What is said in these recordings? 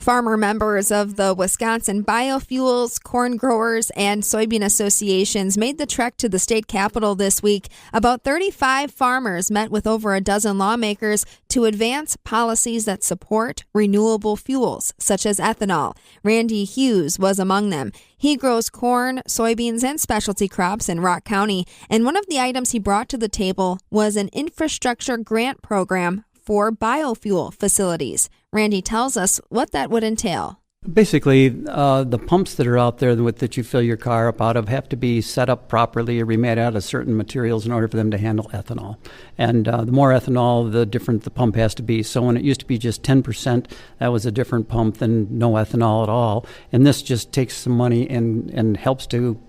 Farmer members of the Wisconsin Biofuels, Corn Growers, and Soybean Associations made the trek to the state capitol this week. About 35 farmers met with over a dozen lawmakers to advance policies that support renewable fuels, such as ethanol. Randy Hughes was among them. He grows corn, soybeans, and specialty crops in Rock County, and one of the items he brought to the table was an infrastructure grant program for biofuel facilities. Randy tells us what that would entail. Basically, the pumps that are out there that you fill your car up out of have to be set up properly or be made out of certain materials in order for them to handle ethanol. And the more ethanol, the different the pump has to be. So when it used to be just 10%, that was a different pump than no ethanol at all. And this just takes some money and helps to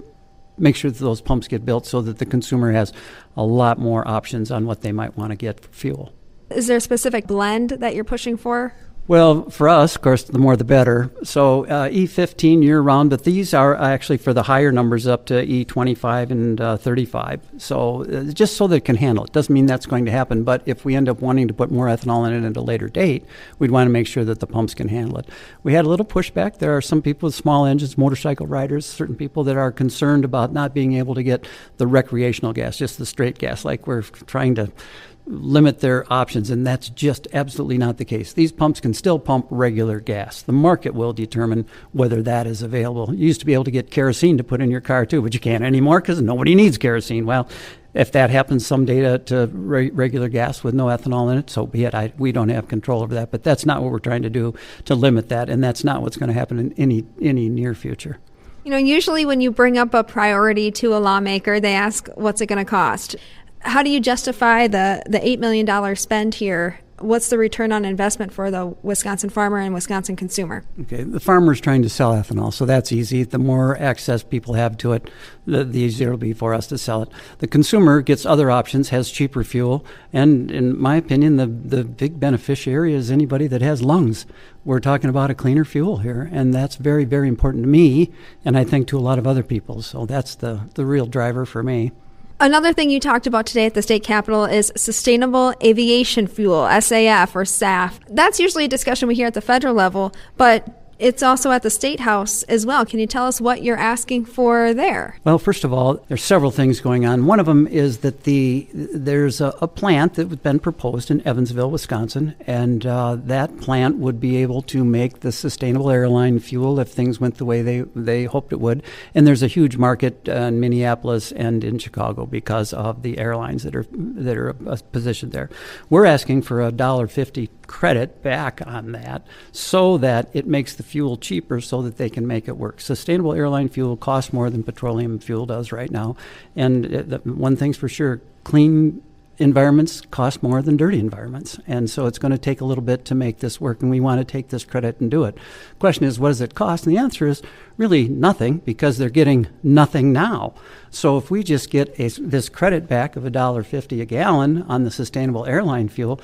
make sure that those pumps get built so that the consumer has a lot more options on what they might want to get for fuel. Is there a specific blend that you're pushing for? Well, for us, of course, the more the better. So E15 year-round, but these are actually for the higher numbers up to E25 and 35. So just so that it can handle it. Doesn't mean that's going to happen, but if we end up wanting to put more ethanol in it at a later date, we'd want to make sure that the pumps can handle it. We had a little pushback. There are some people with small engines, motorcycle riders, certain people that are concerned about not being able to get the recreational gas, just the straight gas, like we're trying to limit their options, and that's just absolutely not the case. These pumps can still pump regular gas. The market will determine whether that is available. You used to be able to get kerosene to put in your car too, but you can't anymore because nobody needs kerosene. Well, if that happens someday to regular gas with no ethanol in it, so be it. We don't have control over that, but that's not what we're trying to do to limit that, and that's not what's going to happen in any near future. You know, usually when you bring up a priority to a lawmaker, they ask, what's it going to cost? How do you justify the $8 million spend here? What's the return on investment for the Wisconsin farmer and Wisconsin consumer? Okay, the farmer's trying to sell ethanol, so that's easy. The more access people have to it, the easier it'll be for us to sell it. The consumer gets other options, has cheaper fuel, and in my opinion, the big beneficiary is anybody that has lungs. We're talking about a cleaner fuel here, and that's very, very important to me, and I think to a lot of other people. So that's the real driver for me. Another thing you talked about today at the state capitol is sustainable aviation fuel, SAF or SAF. That's usually a discussion we hear at the federal level, but it's also at the State House as well. Can you tell us what you're asking for there? Well, first of all, there's several things going on. One of them is that there's a plant that has been proposed in Evansville, Wisconsin, and that plant would be able to make the sustainable airline fuel if things went the way they hoped it would. And there's a huge market in Minneapolis and in Chicago because of the airlines that are positioned there. We're asking for a $1.50 credit back on that so that it makes the fuel cheaper so that they can make it work. Sustainable airline fuel costs more than petroleum fuel does right now. And one thing's for sure, clean environments cost more than dirty environments. And so it's going to take a little bit to make this work, and we want to take this credit and do it. The question is, what does it cost? And the answer is really nothing, because they're getting nothing now. So if we just get this credit back of $1.50 a gallon on the sustainable airline fuel,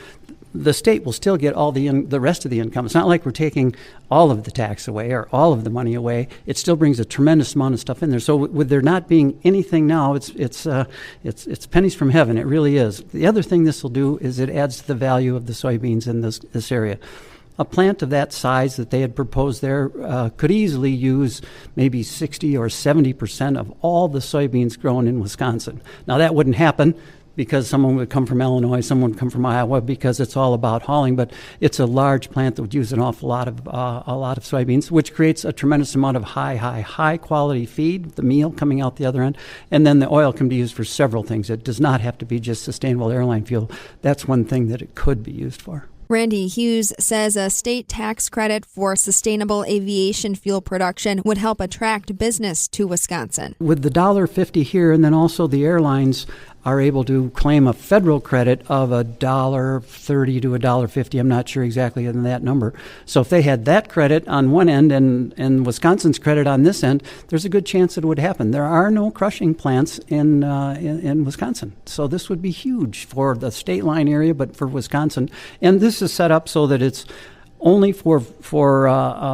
the state will still get all the rest of the income. It's not like we're taking all of the tax away or all of the money away. It still brings a tremendous amount of stuff in there. So with there not being anything now, it's pennies from heaven. It really is. The other thing this will do is it adds to the value of the soybeans in this area. A plant of that size that they had proposed there could easily use maybe 60 or 70% of all the soybeans grown in Wisconsin. Now that wouldn't happen, because someone would come from Illinois, someone would come from Iowa, because it's all about hauling. But it's a large plant that would use an awful lot of soybeans, which creates a tremendous amount of high quality feed, the meal coming out the other end. And then the oil can be used for several things. It does not have to be just sustainable airline fuel. That's one thing that it could be used for. Randy Hughes says a state tax credit for sustainable aviation fuel production would help attract business to Wisconsin. With the $1.50 here, and then also the airlines are able to claim a federal credit of $1.30 to $1.50. I'm not sure exactly on that number. So if they had that credit on one end and Wisconsin's credit on this end, there's a good chance it would happen. There are no crushing plants in Wisconsin. So this would be huge for the state line area, but for Wisconsin. And this is set up so that it's only for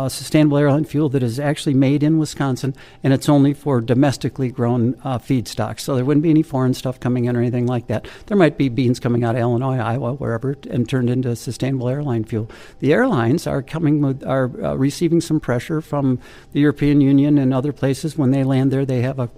sustainable airline fuel that is actually made in Wisconsin, and it's only for domestically grown feedstocks. So there wouldn't be any foreign stuff coming in or anything like that. There might be beans coming out of Illinois, Iowa, wherever, and turned into sustainable airline fuel. The airlines are receiving some pressure from the European Union and other places. When they land there, they have a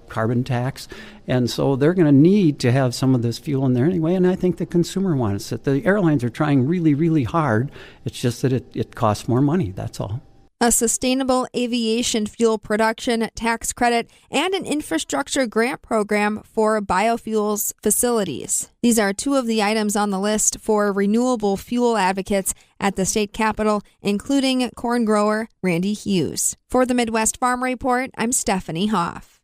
carbon tax, and so they're going to need to have some of this fuel in there anyway, and I think the consumer wants it. The airlines are trying really, really hard. It's just that it costs more money, that's all. A sustainable aviation fuel production tax credit, and an infrastructure grant program for biofuels facilities. These are two of the items on the list for renewable fuel advocates at the state capitol, including corn grower Randy Hughes. For the Midwest Farm Report, I'm Stephanie Hoff.